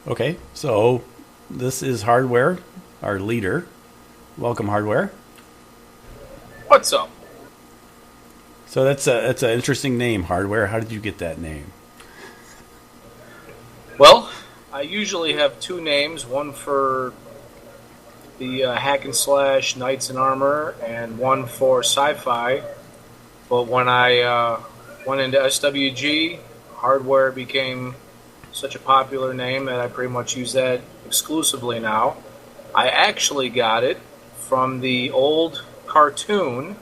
Okay, so this is Hardware, our leader. Welcome, Hardware. What's up? So that's an interesting name, Hardware. How did you get that name? Well, I usually have two names, one for the hack and slash Knights in Armor and one for sci-fi. But when I went into SWG, Hardware became such a popular name that I pretty much use that exclusively now. I actually got it from the old cartoon.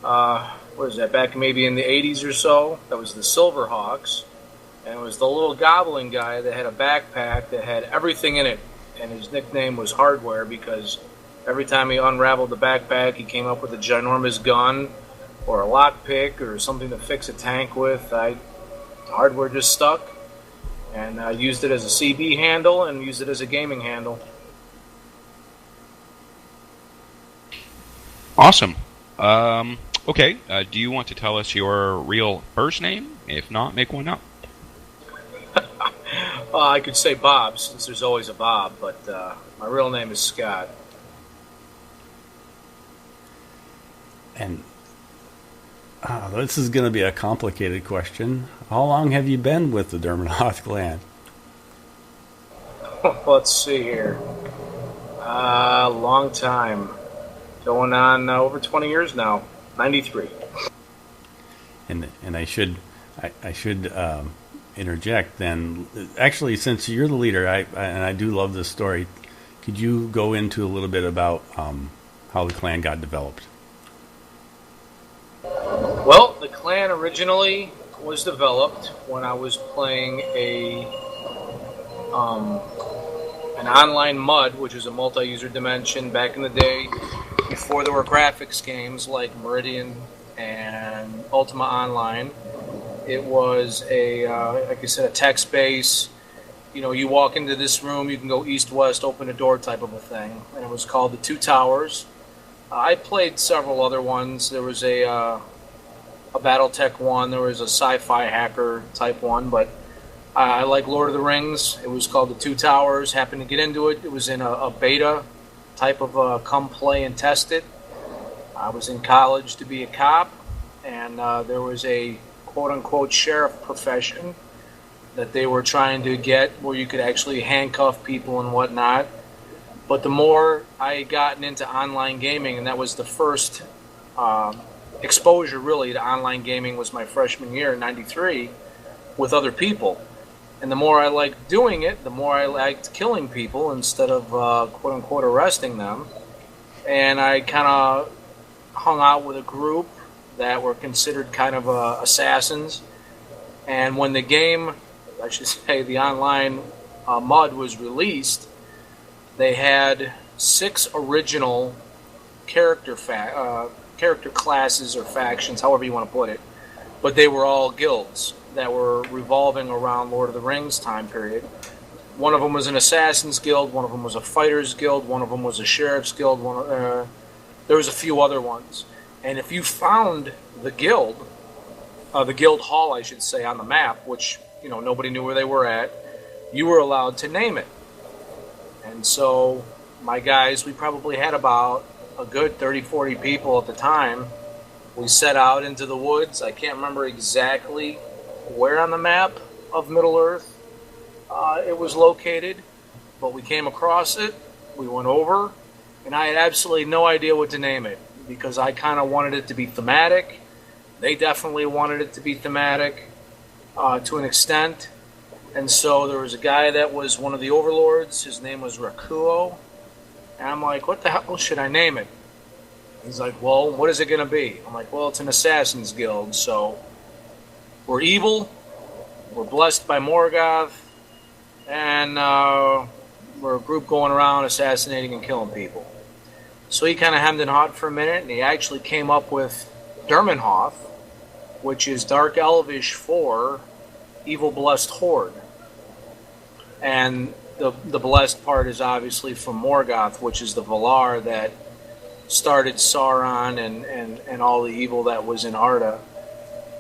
What is that? Back maybe in the 80s or so. That was the Silverhawks. And it was the little goblin guy that had a backpack that had everything in it. And his nickname was Hardware because every time he unraveled the backpack, he came up with a ginormous gun or a lockpick or something to fix a tank with. Hardware just stuck. And I used it as a CB handle and used it as a gaming handle. Awesome. Okay, do you want to tell us your real first name? If not, make one up. I could say Bob, since there's always a Bob, but my real name is Scott. And this is going to be a complicated question. How long have you been with the Dermot clan? Let's see here. Long time. Going on over 20 years now. 93. And I should interject then. Actually, since you're the leader, and I do love this story, could you go into a little bit about how the clan got developed? Well, the clan originally was developed when I was playing an online MUD, which is a multi-user dimension back in the day, before there were graphics games like Meridian and Ultima Online. It was like I said, a text-based, you walk into this room, you can go east-west, open a door type of a thing. And it was called the Two Towers. I played several other ones. There was a Battletech one, there was a sci-fi hacker type one, but I like Lord of the Rings. It was called the Two Towers. Happened to get into it. It was in a beta type of come play and test it. I was in college to be a cop, and there was a quote-unquote sheriff profession that they were trying to get where you could actually handcuff people and whatnot. But the more I had gotten into online gaming, and that was the first exposure really to online gaming was my freshman year in 93 with other people. And the more I liked doing it, the more I liked killing people instead of quote-unquote arresting them. And I kind of hung out with a group that were considered kind of assassins. And when the game, I should say the online MUD was released, they had 6 original character classes or factions, however you want to put it. But they were all guilds that were revolving around Lord of the Rings time period. One of them was an assassin's guild, one of them was a fighter's guild, one of them was a sheriff's guild, there was a few other ones. And if you found the guild hall, I should say, on the map, which nobody knew where they were at, you were allowed to name it. And so my guys, we probably had about a good 30, 40 people at the time. We set out into the woods. I can't remember exactly where on the map of Middle-earth it was located, but we came across it, we went over, and I had absolutely no idea what to name it, because I kind of wanted it to be thematic. They definitely wanted it to be thematic to an extent, and so there was a guy that was one of the overlords, his name was Rakuo, and I'm like, what the hell should I name it? He's like, well, what is it going to be? I'm like, well, it's an assassin's guild, so we're evil, we're blessed by Morgoth, and we're a group going around assassinating and killing people. So he kind of hemmed and hawed for a minute, and he actually came up with Dermenhoth, which is Dark Elvish for Evil Blessed Horde. And the blessed part is obviously from Morgoth, which is the Valar that started Sauron and all the evil that was in Arda.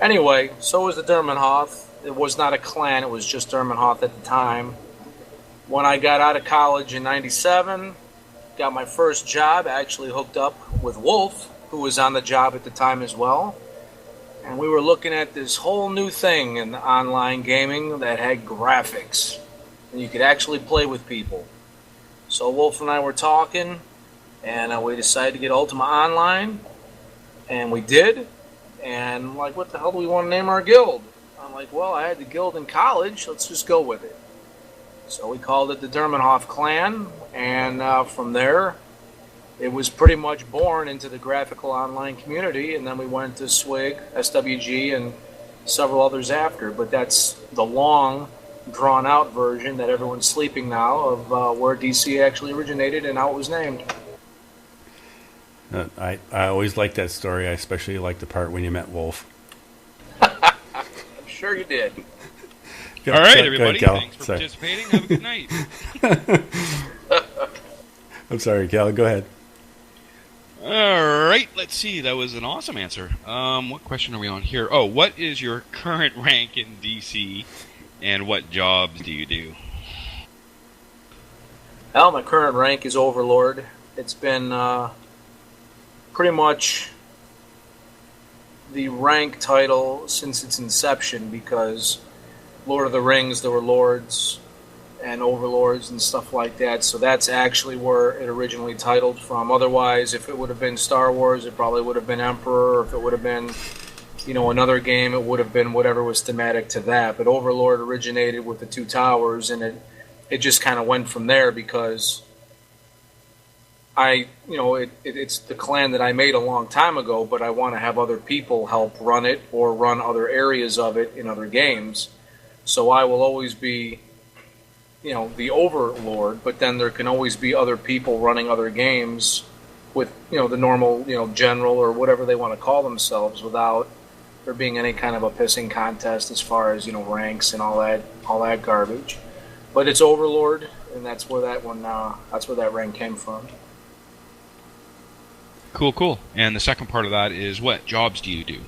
Anyway, so was the Dermenhoth. It was not a clan, it was just Dermenhoth at the time. When I got out of college in 97, got my first job, actually hooked up with Wolf, who was on the job at the time as well. And we were looking at this whole new thing in online gaming that had graphics. And you could actually play with people. So Wolf and I were talking, and we decided to get Ultima Online. And we did. And I'm like, what the hell do we want to name our guild? I'm like, well, I had the guild in college. Let's just go with it. So we called it the Dermenhoff Clan. And from there, it was pretty much born into the graphical online community, and then we went to SWIG, SWG, and several others after. But that's the long, drawn-out version that everyone's sleeping now of where DC actually originated and how it was named. I always like that story. I especially like the part when you met Wolf. I'm sure you did. All right, everybody. Ahead, Thanks for participating. Have a good night. I'm sorry, Cal. Go ahead. All right, let's see. That was an awesome answer. What question are we on here? Oh, what is your current rank in DC, and what jobs do you do? Well, my current rank is Overlord. It's been pretty much the rank title since its inception, because Lord of the Rings, there were lords and overlords and stuff like that, so that's actually where it originally titled from. Otherwise, if it would have been Star Wars, it probably would have been Emperor, or if it would have been, another game, it would have been whatever was thematic to that. But Overlord originated with the Two Towers, and it just kind of went from there, because it's the clan that I made a long time ago, but I want to have other people help run it or run other areas of it in other games. So I will always be the overlord, but then there can always be other people running other games with, the normal, general or whatever they want to call themselves, without there being any kind of a pissing contest as far as, ranks and all that garbage. But it's overlord, and that's where that rank came from. Cool. And the second part of that is, what jobs do you do?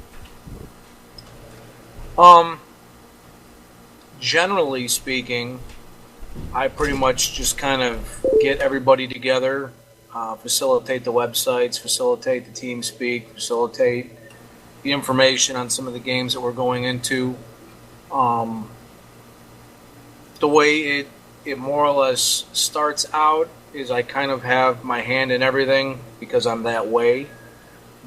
Generally speaking, I pretty much just kind of get everybody together, facilitate the websites, facilitate the team speak, facilitate the information on some of the games that we're going into. The way it more or less starts out is I kind of have my hand in everything because I'm that way.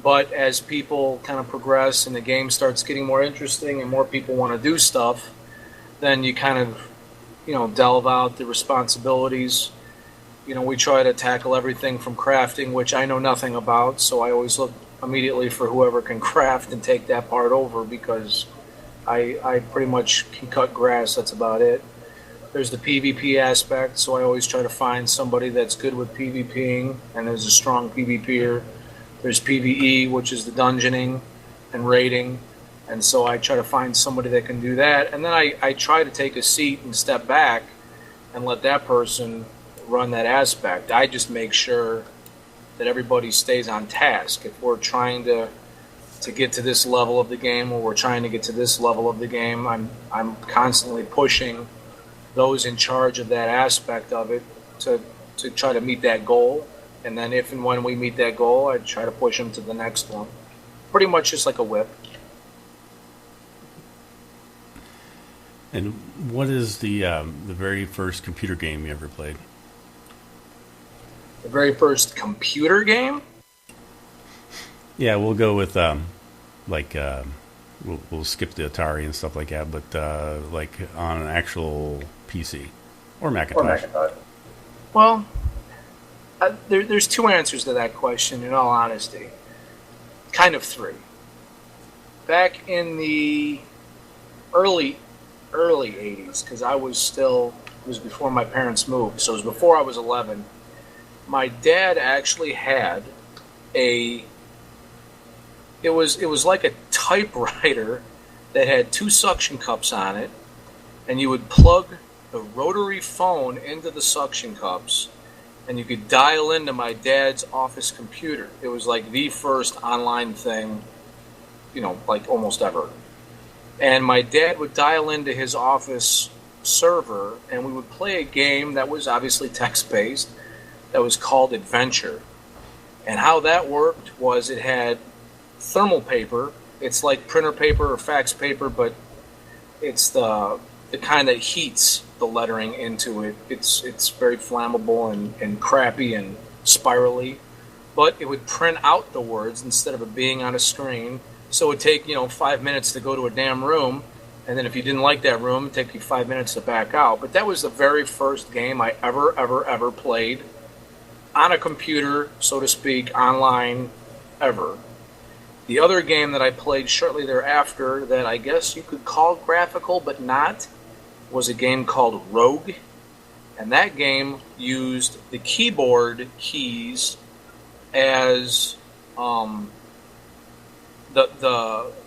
But as people kind of progress and the game starts getting more interesting and more people want to do stuff, then you kind of delve out the responsibilities. We try to tackle everything from crafting, which I know nothing about, so I always look immediately for whoever can craft and take that part over, because I pretty much can cut grass, that's about it. There's the PvP aspect, so I always try to find somebody that's good with PvPing and is a strong PvPer. There's PvE, which is the dungeoning and raiding. And so I try to find somebody that can do that. And then I try to take a seat and step back and let that person run that aspect. I just make sure that everybody stays on task. If we're trying to get to this level of the game, or we're trying to get to this level of the game, I'm constantly pushing those in charge of that aspect of it to try to meet that goal. And then if and when we meet that goal, I try to push them to the next one. Pretty much just like a whip. And what is the very first computer game you ever played? The very first computer game? Yeah, we'll go with we'll skip the Atari and stuff like that, but like on an actual PC or Macintosh. Well, there's two answers to that question, in all honesty. Kind of three. Back in the early 80s, because it was before my parents moved, so it was before I was 11. My dad actually had it was like a typewriter that had two suction cups on it, and you would plug the rotary phone into the suction cups, and you could dial into my dad's office computer. It was like the first online thing, like almost ever. And my dad would dial into his office server, and we would play a game that was obviously text-based that was called Adventure. And how that worked was it had thermal paper. It's like printer paper or fax paper, but it's the kind that heats the lettering into it. It's very flammable and crappy and spirally, but it would print out the words instead of it being on a screen. So it would take 5 minutes to go to a damn room, and then if you didn't like that room, it'd take you 5 minutes to back out. But that was the very first game I ever played on a computer, so to speak, online, ever. The other game that I played shortly thereafter that I guess you could call graphical but not was a game called Rogue. And that game used the keyboard keys as the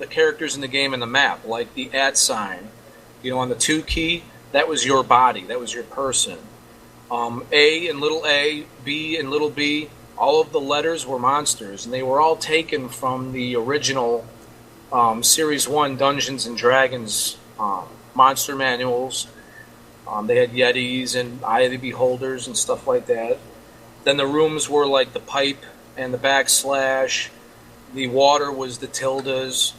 characters in the game and the map, like the @ sign. On the 2 key, that was your body, that was your person. A and little a, B and little b, all of the letters were monsters, and they were all taken from the original Series 1 Dungeons and Dragons monster manuals. They had Yetis and Eye of the Beholders and stuff like that. Then the rooms were like the pipe and the backslash. The water was the tildes.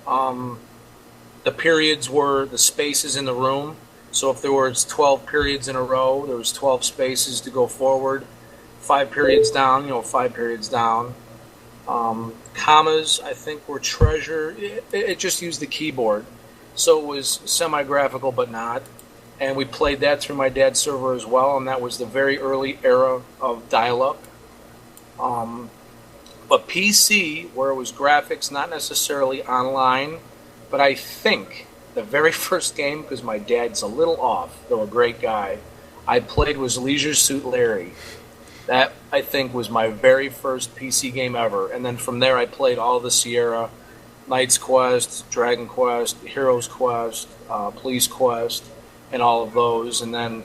The periods were the spaces in the room. So if there was 12 periods in a row, there was 12 spaces to go forward. 5 periods down, 5 periods down. Commas, I think, were treasure. It just used the keyboard. So it was semi-graphical, but not. And we played that through my dad's server as well, and that was the very early era of dial-up. But PC, where it was graphics, not necessarily online, but I think the very first game, because my dad's a little off, though a great guy, I played was Leisure Suit Larry. That, I think, was my very first PC game ever. And then from there I played all the Sierra, Knight's Quest, Dragon Quest, Heroes Quest, Police Quest, and all of those. And then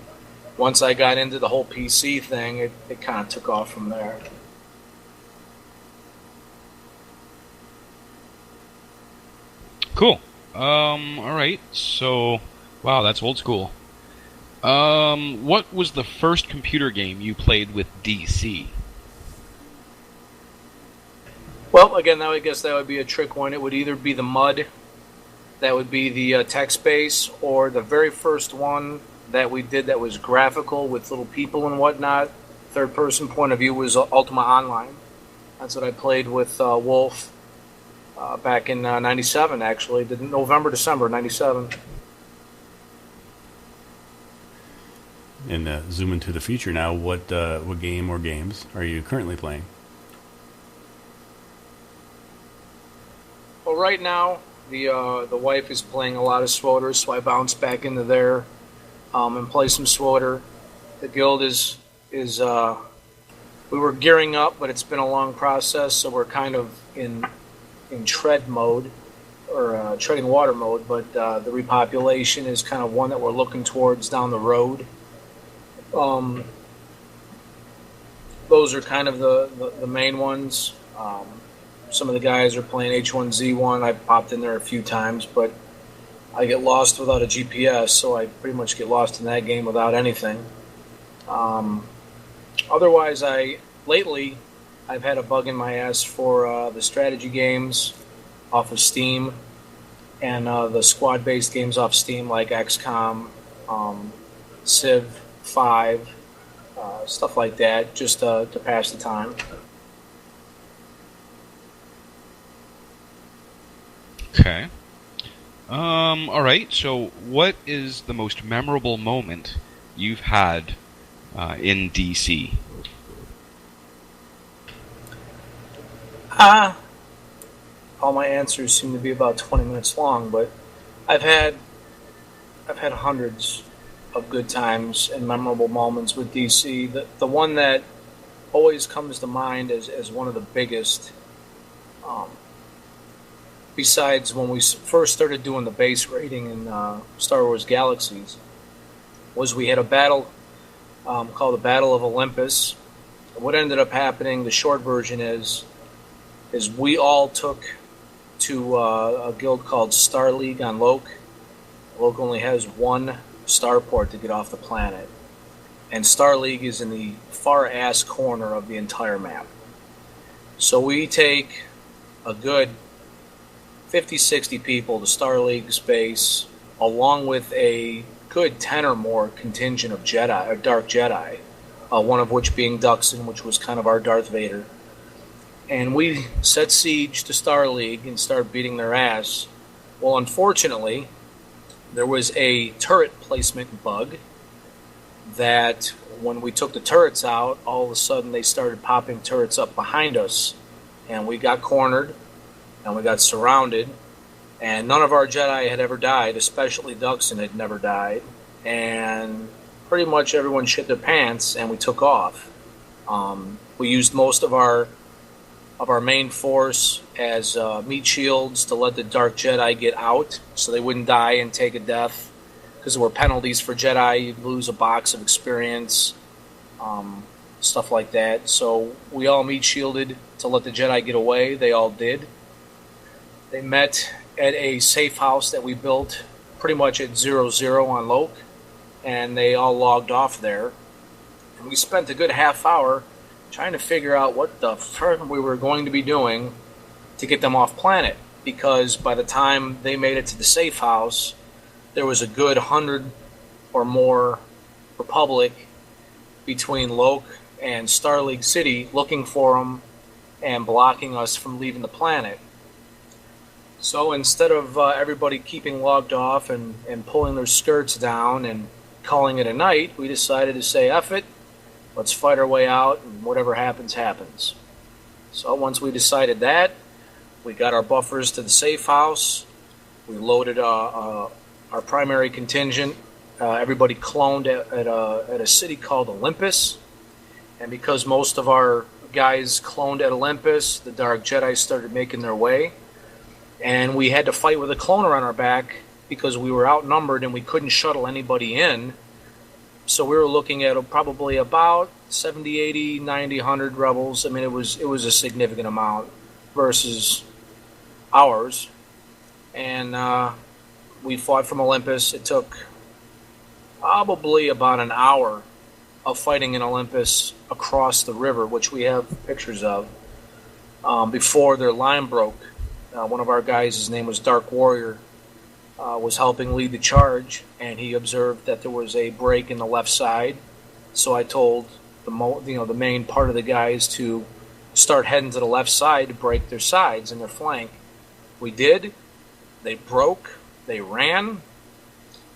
once I got into the whole PC thing, it kind of took off from there. Cool. All right. So, wow, that's old school. What was the first computer game you played with DC? Well, again, I guess that would be a trick one. It would either be the Mud, that would be the text base, or the very first one that we did that was graphical with little people and whatnot. Third-person point of view was Ultima Online. That's what I played with Wolf back in 97, actually. November, December 97. And zoom into the future now. What game or games are you currently playing? Well, right now, the wife is playing a lot of SWOTR, so I bounce back into there and play some SWOTR. The guild is we were gearing up, but it's been a long process, so we're kind of in tread mode, or treading water mode, but the repopulation is kind of one that we're looking towards down the road. Those are kind of the main ones. Some of the guys are playing H1Z1. I've popped in there a few times, but I get lost without a GPS, so I pretty much get lost in that game without anything. Otherwise, lately I've had a bug in my ass for the strategy games off of Steam and the squad-based games off Steam like XCOM, Civ 5, stuff like that, just to pass the time. Okay. All right. So, what is the most memorable moment you've had in DC? All my answers seem to be about 20 minutes long, but I've had hundreds of good times and memorable moments with DC. The one that always comes to mind as one of the biggest, besides when we first started doing the base rating in Star Wars Galaxies, was we had a battle called the Battle of Olympus. What ended up happening, the short version is we all took to a guild called Star League on Loke. Loke only has one starport to get off the planet. And Star League is in the far ass corner of the entire map. So we take a good 50, 60 people to Star League's base, along with a good 10 or more contingent of Jedi, or Dark Jedi, one of which being Duxon, which was kind of our Darth Vader. And we set siege to Star League and start beating their ass. Well, unfortunately, there was a turret placement bug that when we took the turrets out, all of a sudden they started popping turrets up behind us. And we got cornered, and we got surrounded. And none of our Jedi had ever died, especially Duxon had never died. And pretty much everyone shit their pants, and we took off. We used most of our main force as meat shields to let the Dark Jedi get out so they wouldn't die and take a death, because there were penalties for Jedi. You'd lose a box of experience, stuff like that. So we all meat shielded to let the Jedi get away. They all did. They met at a safe house that we built pretty much at 0-0 on Loke, and they all logged off there. And we spent a good half hour trying to figure out what the frick we were going to be doing to get them off planet, because by the time they made it to the safe house, there was a good 100 or more Republic between Loke and Star League City looking for them and blocking us from leaving the planet. So instead of everybody keeping logged off and pulling their skirts down and calling it a night, we decided to say, F it, let's fight our way out, and whatever happens, happens. So once we decided that, we got our buffers to the safe house. We loaded our primary contingent. Everybody cloned at a city called Olympus. And because most of our guys cloned at Olympus, the Dark Jedi started making their way. And we had to fight with a cloner on our back because we were outnumbered and we couldn't shuttle anybody in. So we were looking at probably about 70, 80, 90, 100 rebels. I mean, it was a significant amount versus ours. And we fought from Olympus. It took probably about an hour of fighting in Olympus across the river, which we have pictures of, before their line broke. One of our guys, his name was Dark Warrior, was helping lead the charge, and he observed that there was a break in the left side. So I told the main part of the guys to start heading to the left side to break their sides and their flank. We did. They broke. They ran.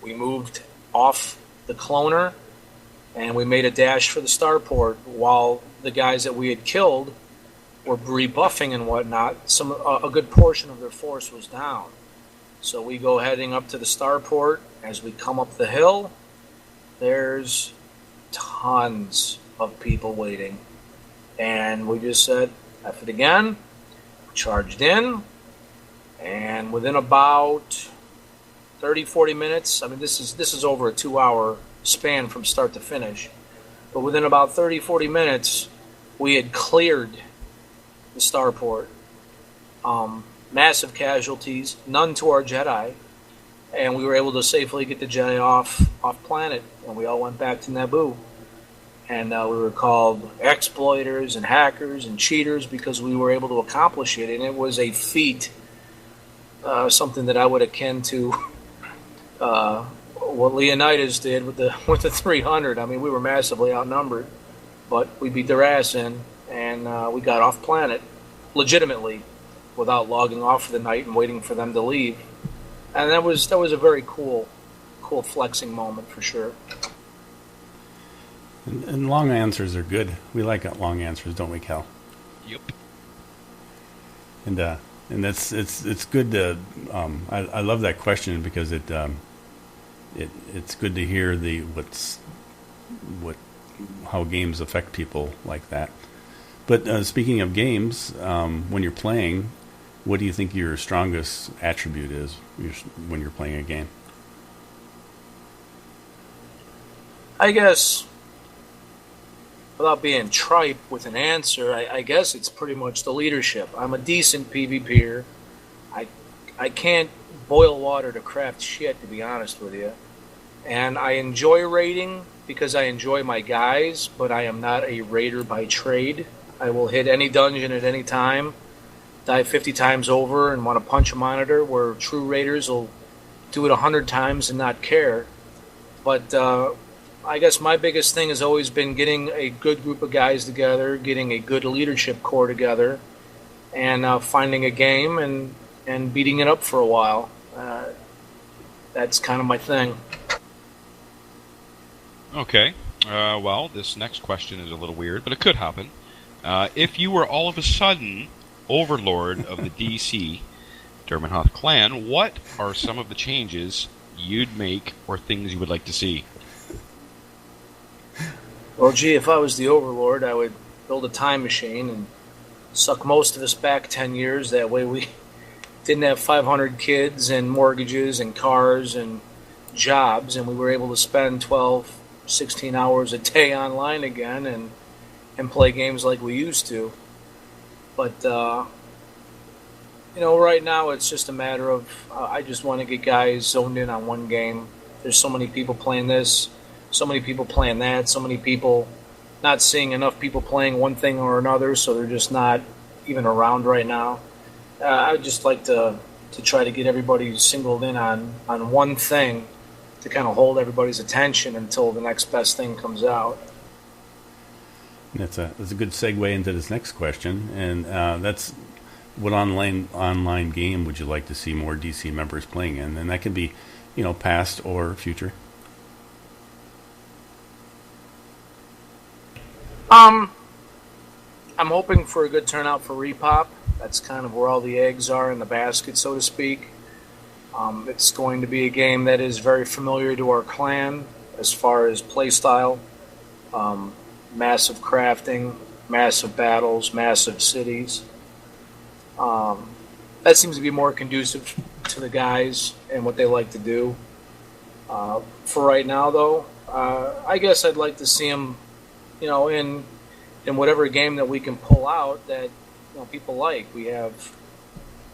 We moved off the cloner, and we made a dash for the starport while the guys that we had killed were rebuffing and whatnot. A good portion of their force was down. So we go heading up to the starport. As we come up the hill, there's tons of people waiting. And we just said, F it again, charged in, and within about 30, 40 minutes, I mean, this is over a 2-hour span from start to finish, but within about 30, 40 minutes, we had cleared the starport. Massive casualties, none to our Jedi, and we were able to safely get the Jedi off planet, and we all went back to Naboo. And we were called exploiters and hackers and cheaters because we were able to accomplish it, and it was a feat, something that I would akin to what Leonidas did with the 300. I mean, we were massively outnumbered, but we beat their ass in, and we got off planet legitimately, without logging off for the night and waiting for them to leave. And that was a very cool flexing moment for sure. And long answers are good. We like long answers, don't we, Cal? Yep. And it's good to. I love that question because it's good to hear how games affect people like that. But speaking of games, when you're playing, what do you think your strongest attribute is when you're playing a game? I guess, without being tripe with an answer, I guess it's pretty much the leadership. I'm a decent PvPer. I can't boil water to craft shit, to be honest with you. And I enjoy raiding because I enjoy my guys, but I am not a raider by trade. I will hit any dungeon at any time, die 50 times over, and want to punch a monitor, where true raiders will do it 100 times and not care. But I guess my biggest thing has always been getting a good group of guys together, getting a good leadership core together, and finding a game and beating it up for a while. That's kind of my thing. Okay. Well, this next question is a little weird, but it could happen. If you were all of a sudden overlord of the DC Dermenhoth clan, what are some of the changes you'd make or things you would like to see? Well, gee, if I was the overlord, I would build a time machine and suck most of us back 10 years. That way we didn't have 500 kids and mortgages and cars and jobs, and we were able to spend 12, 16 hours a day online again and play games like we used to. But, right now it's just a matter of I just want to get guys zoned in on one game. There's so many people playing this, so many people playing that, so many people not seeing enough people playing one thing or another, so they're just not even around right now. I would just like to try to get everybody singled in on one thing to kind of hold everybody's attention until the next best thing comes out. That's a good segue into this next question, and that's what online game would you like to see more DC members playing in? And that can be, past or future. I'm hoping for a good turnout for Repop. That's kind of where all the eggs are in the basket, so to speak. It's going to be a game that is very familiar to our clan as far as playstyle. Massive crafting, massive battles, massive cities. That seems to be more conducive to the guys and what they like to do. For right now, though, I guess I'd like to see them, in whatever game that we can pull out that people like. We have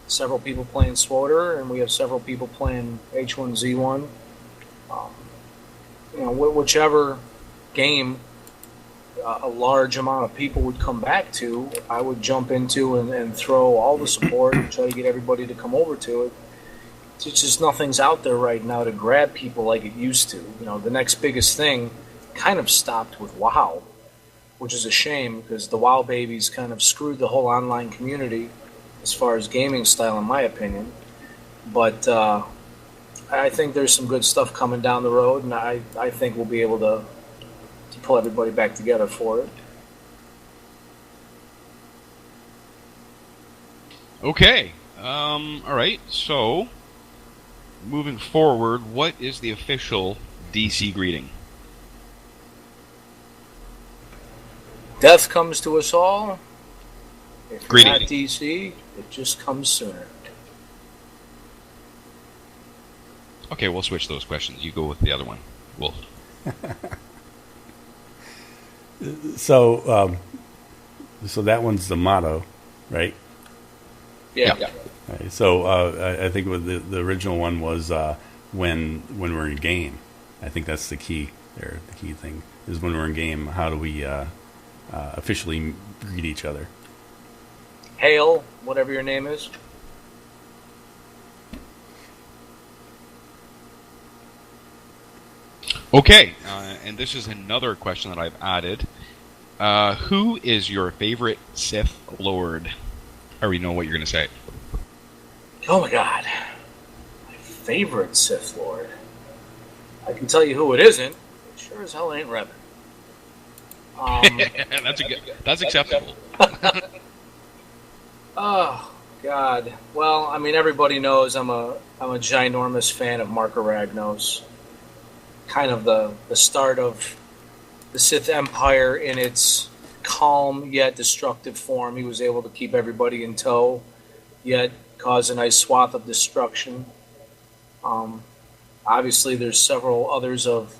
several people playing SWOTR, and we have several people playing H1Z1. Whichever game a large amount of people would come back to, I would jump into and throw all the support and try to get everybody to come over to it. It's just nothing's out there right now to grab people like it used to. The next biggest thing kind of stopped with WoW, which is a shame because the WoW babies kind of screwed the whole online community as far as gaming style, in my opinion. But I think there's some good stuff coming down the road, and I think we'll be able to pull everybody back together for it. Okay. All right. So, moving forward, what is the official DC greeting? Death comes to us all. If Greeting. you're not DC, it just comes sooner. Okay, we'll switch those questions. You go with the other one, Wolf. So that one's the motto, right? Yeah. Right. So I think the original one was when we're in game. I think that's the key there. The key thing is when we're in game, how do we officially greet each other? Hail, whatever your name is. Okay, and this is another question that I've added. Who is your favorite Sith Lord? I already know what you're going to say. Oh my god. My favorite Sith Lord. I can tell you who it isn't. It sure as hell ain't Revan. That's acceptable. Oh god. Well, I mean, everybody knows I'm a ginormous fan of Marka Ragnos. Kind of the start of the Sith Empire in its calm yet destructive form. He was able to keep everybody in tow, yet cause a nice swath of destruction. Obviously, there's several others of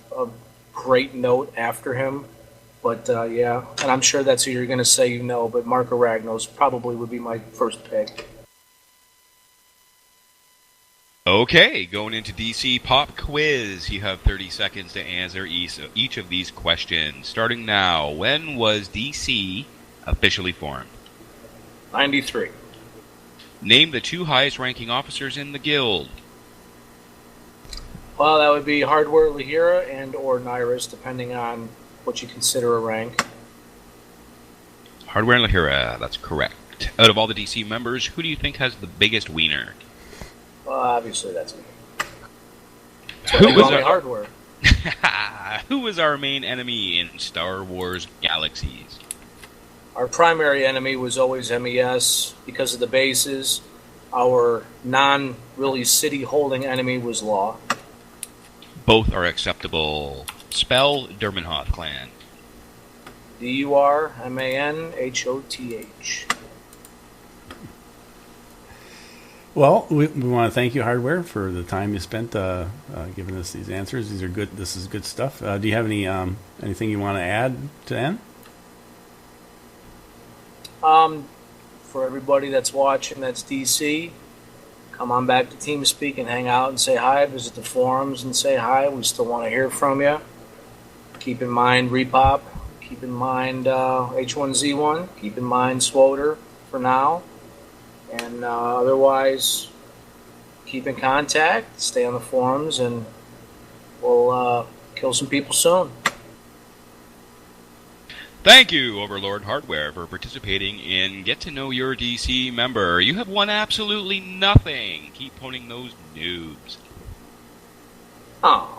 great note after him. But, yeah, and I'm sure that's who you're going to say but Marka Ragnos probably would be my first pick. Okay, going into DC Pop Quiz. You have 30 seconds to answer each of these questions. Starting now, when was DC officially formed? 93. Name the 2 highest ranking officers in the guild. Well, that would be Hardware Lahira and or Nyrus, depending on what you consider a rank. Hardware and Lahira, that's correct. Out of all the DC members, who do you think has the biggest wiener? Well, obviously that's me. Who was Hardware? Who was our main enemy in Star Wars Galaxies? Our primary enemy was always MES because of the bases. Our non-really city-holding enemy was Law. Both are acceptable. Spell Dermanhoth clan. Durmanhoth. Well, we want to thank you, Hardware, for the time you spent giving us these answers. These are good. This is good stuff. Do you have anything you want to add to end? For everybody that's watching, that's DC. Come on back to TeamSpeak and hang out and say hi. Visit the forums and say hi. We still want to hear from you. Keep in mind Repop. Keep in mind H1Z1. Keep in mind Swoder for now. And otherwise, keep in contact. Stay on the forums, and we'll kill some people soon. Thank you, Overlord Hardware, for participating in Get to Know Your DC member. You have won absolutely nothing. Keep honing those noobs. Oh.